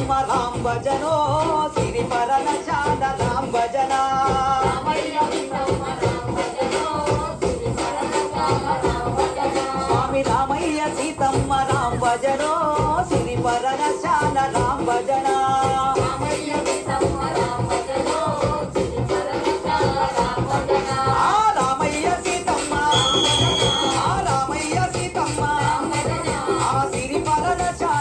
సీతమ్మ రామ భజనో సిరి పరనశాల రామ భజన స్వామి రామయ్య సీతమ్మ రామ భజనో సిరి పరనశాల రామ భజన రామయ్య సీతమ్మ ఆ సిరి పరనశాల